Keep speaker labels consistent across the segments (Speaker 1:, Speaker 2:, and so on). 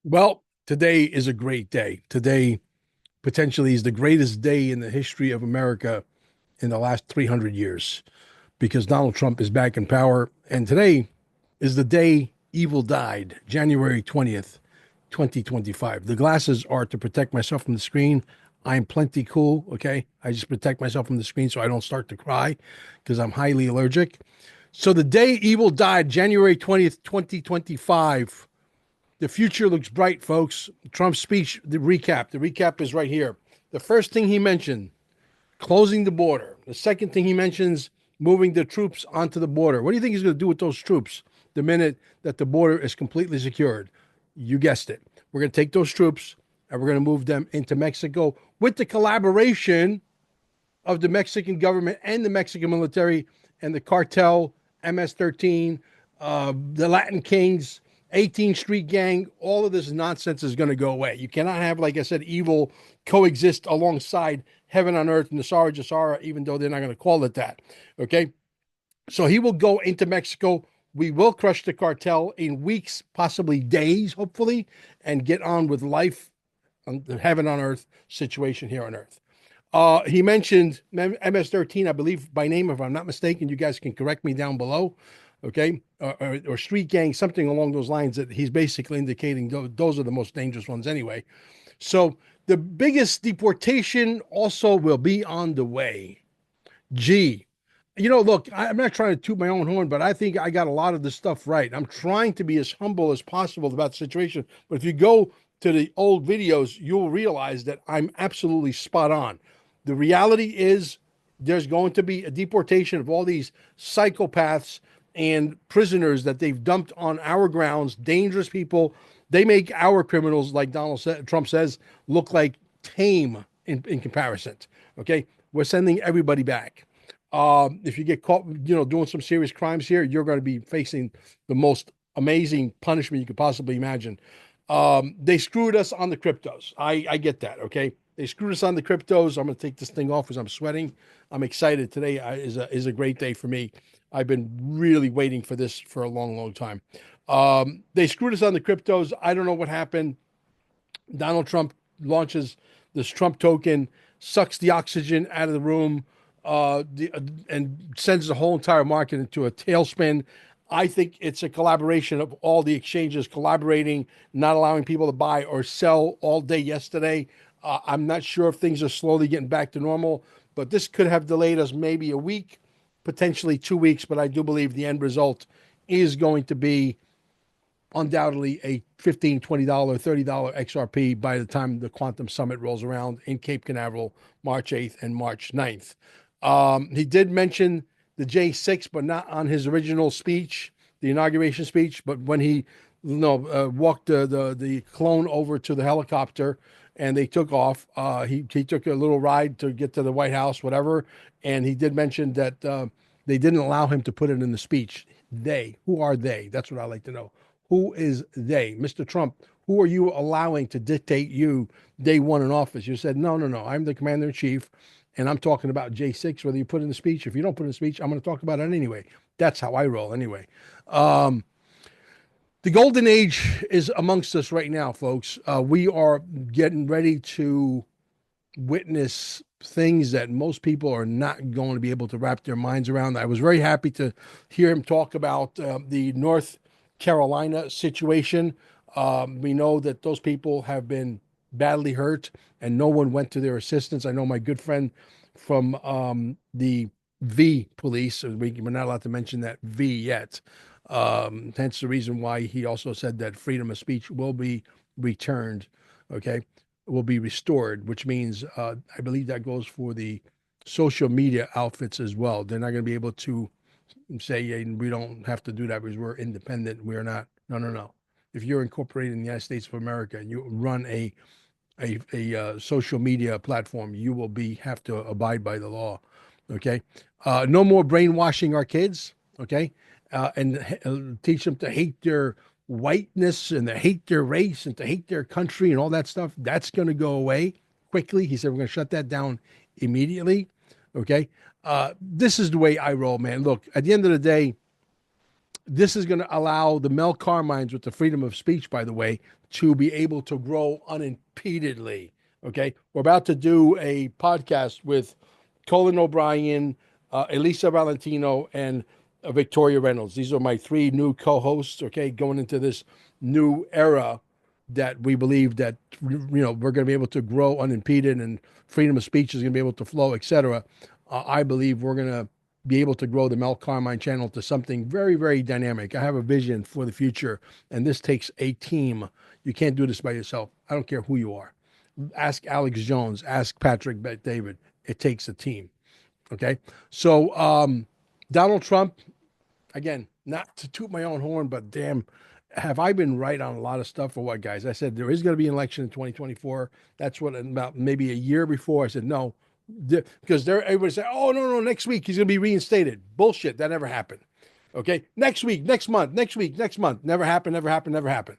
Speaker 1: Well, today is a great day. Today potentially is the greatest day in the history of America in the last 300 years because Donald Trump is back in power. And today is the day evil died, January 20th, 2025. The glasses are to protect myself from the screen. I'm plenty cool, okay? I just protect myself from the screen so I don't start to cry because I'm highly allergic. So the day evil died, January 20th, 2025. The future looks bright, folks. Trump's speech, the recap. The recap is right here. The first thing he mentioned, closing the border. The second thing he mentions, moving the troops onto the border. What do you think he's going to do with those troops the minute that the border is completely secured? You guessed it. We're going to take those troops and we're going to move them into Mexico with the collaboration of the Mexican government and the Mexican military and the cartel, MS-13, the Latin Kings, 18th Street Gang. All of this nonsense is going to go away. You cannot have, like I said, evil coexist alongside heaven on earth and the Sara Jasara, even though they're not going to call it that. Okay. So he will go into Mexico. We will crush the cartel in weeks, possibly days, hopefully, and get on with life on the heaven on earth situation here on earth. He mentioned MS13, I believe by name, if I'm not mistaken. You guys can correct me down below, okay? Or Street Gang, something along those lines that he's basically indicating those are the most dangerous ones anyway. So the biggest deportation also will be on the way. Gee, look, I'm not trying to toot my own horn, but I think I got a lot of this stuff right. I'm trying to be as humble as possible about the situation. But if you go to the old videos, you'll realize that I'm absolutely spot on. The reality is there's going to be a deportation of all these psychopaths and prisoners that they've dumped on our grounds, dangerous people. They make our criminals, like Trump says, look like tame in comparison. Okay. We're sending everybody back. If you get caught, doing some serious crimes here, you're going to be facing the most amazing punishment you could possibly imagine. They screwed us on the cryptos. I get that. Okay, they screwed us on the cryptos. I'm going to take this thing off because I'm sweating. I'm excited. Today is a great day for me. I've been really waiting for this for a long, long time. They screwed us on the cryptos. I don't know what happened. Donald Trump launches this Trump token, sucks the oxygen out of the room, and sends the whole entire market into a tailspin. I think it's a collaboration of all the exchanges collaborating, not allowing people to buy or sell all day yesterday. I'm not sure if things are slowly getting back to normal, but this could have delayed us maybe a week, potentially 2 weeks. But I do believe the end result is going to be undoubtedly a $15, $20, $30 XRP by the time the Quantum Summit rolls around in Cape Canaveral, March 8th and March 9th. He did mention the J6, but not on his original speech, the inauguration speech, but when he walked the clone over to the helicopter and they took off. He took a little ride to get to the White House, whatever, and he did mention that they didn't allow him to put it in the speech. They, who are they? That's what I like to know. Who is they? Mr. Trump, who are you allowing to dictate you day one in office? You said, no, no, no, I'm the commander in chief, and I'm talking about J6, whether you put in the speech. If you don't put in the speech, I'm going to talk about it anyway. That's how I roll anyway. Um, the golden age is amongst us right now, folks. We are getting ready to witness things that most people are not going to be able to wrap their minds around. I was very happy to hear him talk about the North Carolina situation. We know that those people have been badly hurt and no one went to their assistance. I know my good friend from the V police, we're not allowed to mention that V yet. Hence the reason why he also said that freedom of speech will be returned. Okay, will be restored, which means I believe that goes for the social media outfits as well. They're not going to be able to say, "Hey, we don't have to do that because we're independent. We're not." No, no, no. If you're incorporated in the United States of America and you run a social media platform, you will be have to abide by the law. Okay, no more brainwashing our kids. Okay, and teach them to hate their whiteness and to hate their race and to hate their country and all that stuff. That's going to go away quickly. He said we're going to shut that down immediately. Okay, this is the way I roll, man. Look, at the end of the day, This is going to allow the Mel Carmines, with the freedom of speech, by the way, to be able to grow unimpededly. Okay. We're about to do a podcast with Colin O'Brien, Elisa Valentino, and Victoria Reynolds. These are my three new co hosts. Okay. Going into this new era that we believe that, we're going to be able to grow unimpeded and freedom of speech is going to be able to flow, etc. I believe we're going to be able to grow the Mel Carmine channel to something very, very dynamic. I have a vision for the future, and this takes a team. You can't do this by yourself. I don't care who you are. Ask Alex Jones, ask Patrick Bet David. It takes a team. Okay. So, Donald Trump, again, not to toot my own horn, but damn, have I been right on a lot of stuff or what, guys? I said there is going to be an election in 2024. That's what, about maybe a year before, I said no, because everybody said, oh, no, next week he's going to be reinstated. Bullshit. That never happened. Okay. Next week, next month, next week, next month. Never happened, never happened, never happened.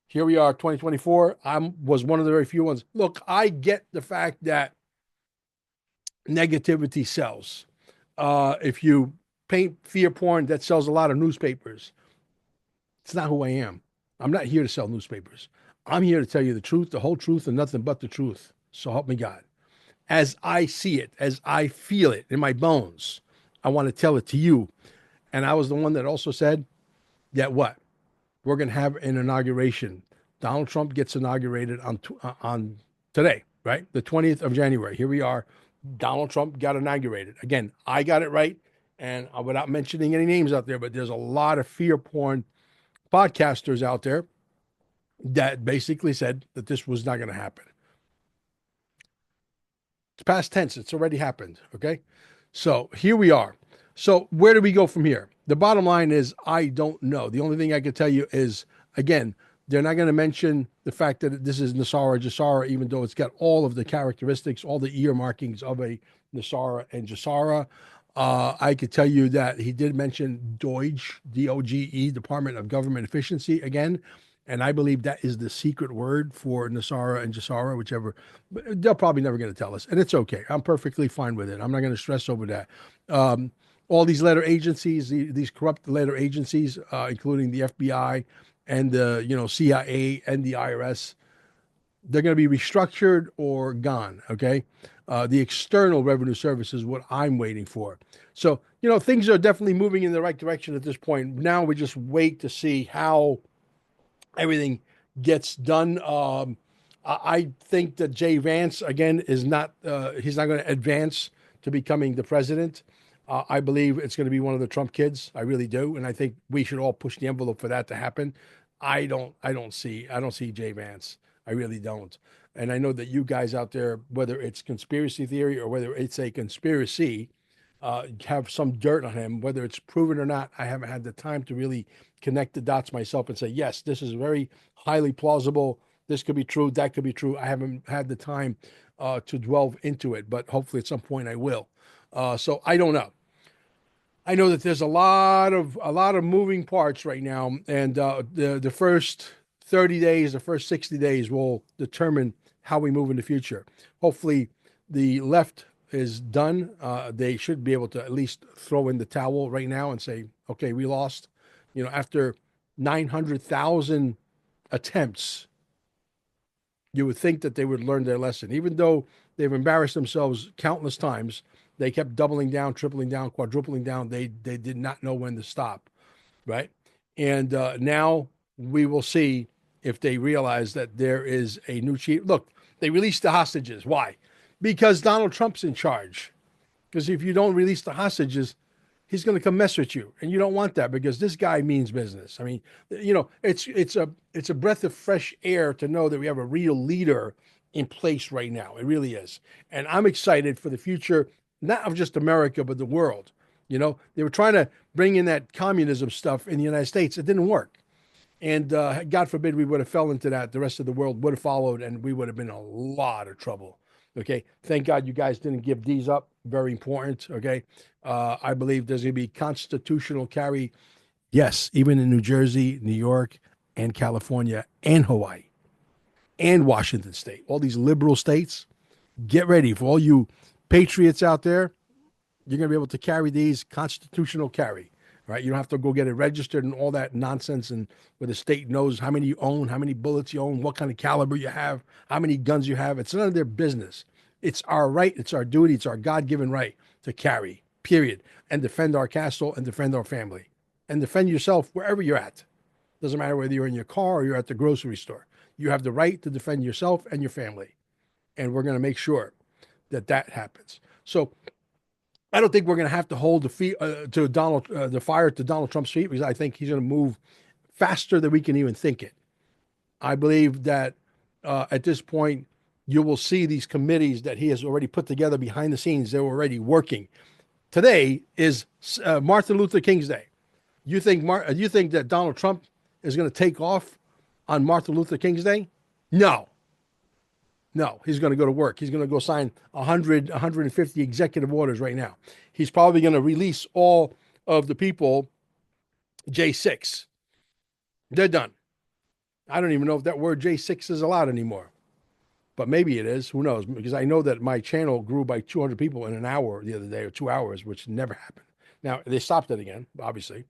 Speaker 1: Here we are, 2024. I was one of the very few ones. Look, I get the fact that negativity sells. If you paint fear porn, that sells a lot of newspapers. It's not who I am. I'm not here to sell newspapers. I'm here to tell you the truth, the whole truth, and nothing but the truth. So help me God. As I see it, as I feel it in my bones, I want to tell it to you. And I was the one that also said that what? We're going to have an inauguration. Donald Trump gets inaugurated on today, right? The 20th of January. Here we are. Donald Trump got inaugurated. Again, I got it right. And without mentioning any names out there, but there's a lot of fear porn podcasters out there that basically said that this was not going to happen. It's past tense. It's already happened. Okay. So here we are. So where do we go from here? The bottom line is I don't know. The only thing I can tell you is, again, they're not going to mention the fact that this is Nasara Jassara, even though it's got all of the characteristics, all the ear markings of a Nasara and Jassara. I could tell you that he did mention DOGE, DOGE, Department of Government Efficiency again. And I believe that is the secret word for Nasara and Jassara, whichever. But they're probably never going to tell us. And it's okay. I'm perfectly fine with it. I'm not going to stress over that. All these letter agencies, these corrupt letter agencies, including the FBI and the CIA and the IRS, they're going to be restructured or gone. Okay. The External Revenue Service is what I'm waiting for. So, things are definitely moving in the right direction at this point. Now we just wait to see how everything gets done. I think that Jay Vance, again, is not, he's not going to advance to becoming the president. I believe it's going to be one of the Trump kids. I really do. And I think we should all push the envelope for that to happen. I don't see Jay Vance. I really don't. And I know that you guys out there, whether it's conspiracy theory or whether it's a conspiracy, have some dirt on him, whether it's proven or not. I haven't had the time to really connect the dots myself and say, yes, this is very highly plausible. This could be true. That could be true. I haven't had the time to delve into it, but hopefully at some point I will. So I don't know. I know that there's a lot of moving parts right now, and the first 30 days, the first 60 days will determine how we move in the future. Hopefully, the left is done. They should be able to at least throw in the towel right now and say, okay, we lost. After 900,000 attempts, you would think that they would learn their lesson. Even though they've embarrassed themselves countless times, they kept doubling down, tripling down, quadrupling down. They did not know when to stop, right? And now we will see if they realize that there is a new chief. Look, they released the hostages. Why? Because Donald Trump's in charge. Because if you don't release the hostages, he's going to come mess with you, and you don't want that because this guy means business. I mean, it's a breath of fresh air to know that we have a real leader in place right now. It really is, and I'm excited for the future, not of just America but the world. They were trying to bring in that communism stuff in the United States. It didn't work. And God forbid we would have fell into that. The rest of the world would have followed, and we would have been in a lot of trouble. Okay. Thank God you guys didn't give these up. Very important. Okay. I believe there's going to be constitutional carry. Yes. Even in New Jersey, New York, and California, and Hawaii, and Washington State. All these liberal states. Get ready for all you patriots out there. You're going to be able to carry these constitutional carry. right? You don't have to go get it registered and all that nonsense, and where the state knows how many you own, how many bullets you own, what kind of caliber you have, how many guns you have. It's none of their business. It's our right, it's our duty, it's our God-given right to carry, period, and defend our castle and defend our family and defend yourself wherever you're at. Doesn't matter whether you're in your car or you're at the grocery store. You have the right to defend yourself and your family. And we're going to make sure that that happens. So I don't think we're going to have to hold the fire to Donald Trump's feet, because I think he's going to move faster than we can even think it. I believe that at this point, you will see these committees that he has already put together behind the scenes. They're already working. Today is Martin Luther King's Day. You think that Donald Trump is going to take off on Martin Luther King's Day? No. No, he's going to go to work. He's going to go sign 100, 150 executive orders right now. He's probably going to release all of the people, J6. They're done. I don't even know if that word J6 is allowed anymore, but maybe it is. Who knows? Because I know that my channel grew by 200 people in an hour the other day, or 2 hours, which never happened. Now, they stopped it again, obviously,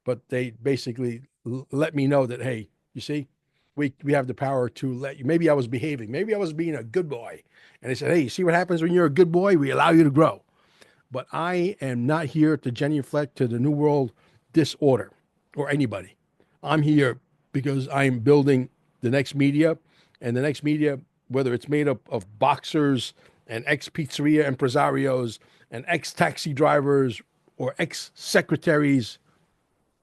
Speaker 1: but they basically let me know that, hey, you see, we have the power to let you. Maybe I was behaving. Maybe I was being a good boy. And they said, hey, you see what happens when you're a good boy? We allow you to grow. But I am not here to genuflect to the New World disorder or anybody. I'm here because I'm building the next media, and the next media, whether it's made up of boxers and ex-pizzeria impresarios and ex-taxi drivers or ex-secretaries,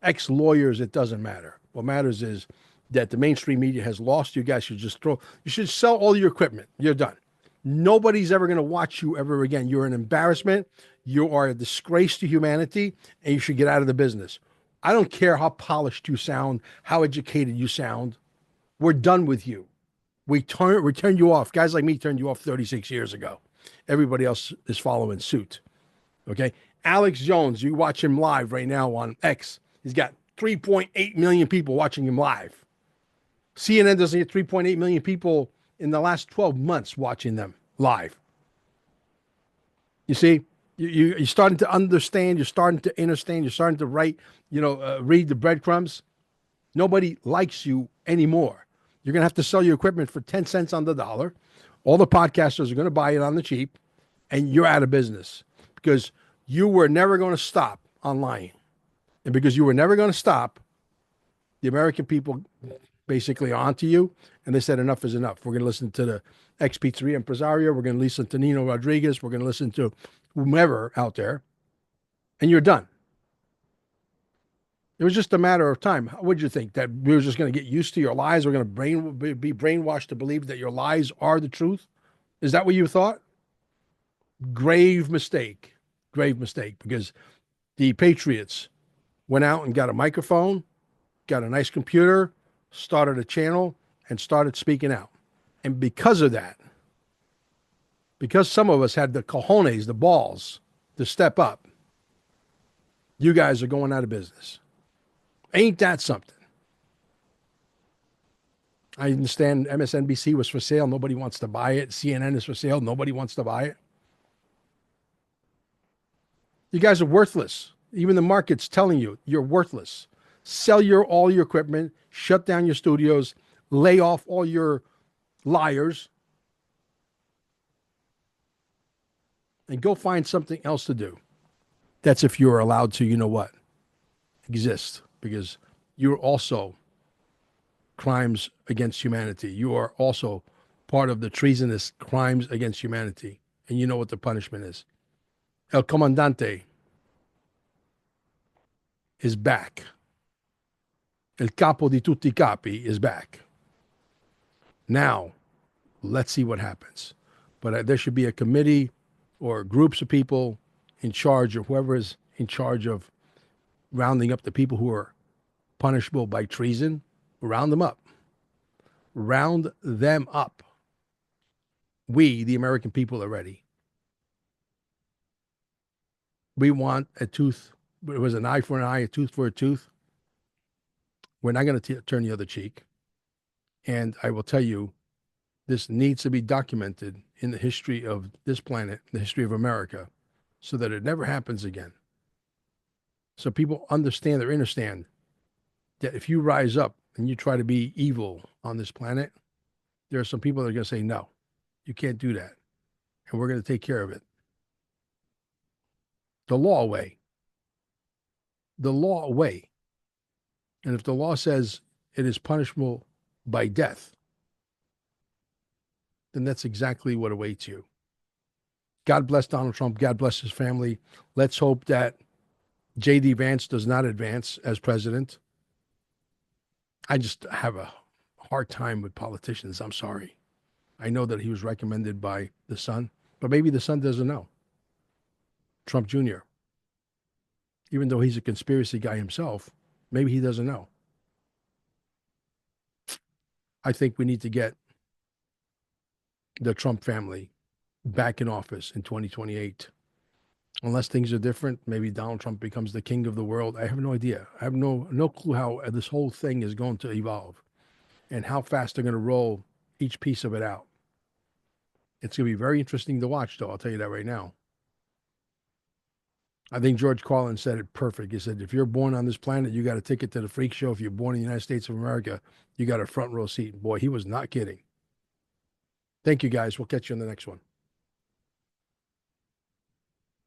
Speaker 1: ex-lawyers, it doesn't matter. What matters is that the mainstream media has lost. You guys should you should sell all your equipment. You're done. Nobody's ever going to watch you ever again. You're an embarrassment. You are a disgrace to humanity, and you should get out of the business. I don't care how polished you sound, how educated you sound. We're done with you. We turned you off. Guys like me turned you off 36 years ago. Everybody else is following suit. Okay? Alex Jones, you watch him live right now on X. He's got 3.8 million people watching him live. CNN doesn't get 3.8 million people in the last 12 months watching them live. You see, you're starting to understand, you're starting to understand, you're starting to read the breadcrumbs. Nobody likes you anymore. You're going to have to sell your equipment for 10 cents on the dollar. All the podcasters are going to buy it on the cheap, and you're out of business because you were never going to stop on lying. And because you were never going to stop, the American people basically onto you, and they said enough is enough. We're going to listen to the ex-pizzeria impresario. We're going to listen to Nino Rodriguez. We're going to listen to whomever out there, and you're done. It was just a matter of time. What would you think? That we were just going to get used to your lies? We're going to be brainwashed to believe that your lies are the truth? Is that what you thought? Grave mistake. Grave mistake, because the Patriots went out and got a microphone, got a nice computer, started a channel, and started speaking out. And because of that, because some of us had the cojones, the balls to step up, you guys are going out of business. Ain't that something? I understand MSNBC was for sale. Nobody wants to buy it. CNN is for sale. Nobody wants to buy it. You guys are worthless. Even the market's telling you you're worthless. Sell all your equipment, shut down your studios, lay off all your liars, and go find something else to do. That's if you're allowed to, exist, because you're also crimes against humanity. You are also part of the treasonous crimes against humanity, and you know what the punishment is. El Comandante is back. El Capo di tutti capi is back. Now, let's see what happens. But there should be a committee or groups of people in charge, or whoever is in charge of rounding up the people who are punishable by treason. Round them up. Round them up. We, the American people, are ready. We want a tooth. It was an eye for an eye, a tooth for a tooth. We're not going to turn the other cheek. And I will tell you, this needs to be documented in the history of this planet, the history of America, so that it never happens again. So people understand or understand that if you rise up and you try to be evil on this planet, there are some people that are going to say, no, you can't do that. And we're going to take care of it. The law way. The law way. And if the law says it is punishable by death, then that's exactly what awaits you. God bless Donald Trump. God bless his family. Let's hope that J.D. Vance does not advance as president. I just have a hard time with politicians. I'm sorry. I know that he was recommended by the son, but maybe the son doesn't know. Trump Jr., even though he's a conspiracy guy himself, maybe he doesn't know. I think we need to get the Trump family back in office in 2028. Unless things are different, maybe Donald Trump becomes the king of the world. I have no idea. I have no clue how this whole thing is going to evolve and how fast they're going to roll each piece of it out. It's going to be very interesting to watch, though. I'll tell you that right now. I think George Carlin said it perfect. He said, if you're born on this planet, you got a ticket to the freak show. If you're born in the United States of America, you got a front row seat. Boy, he was not kidding. Thank you, guys. We'll catch you on the next one.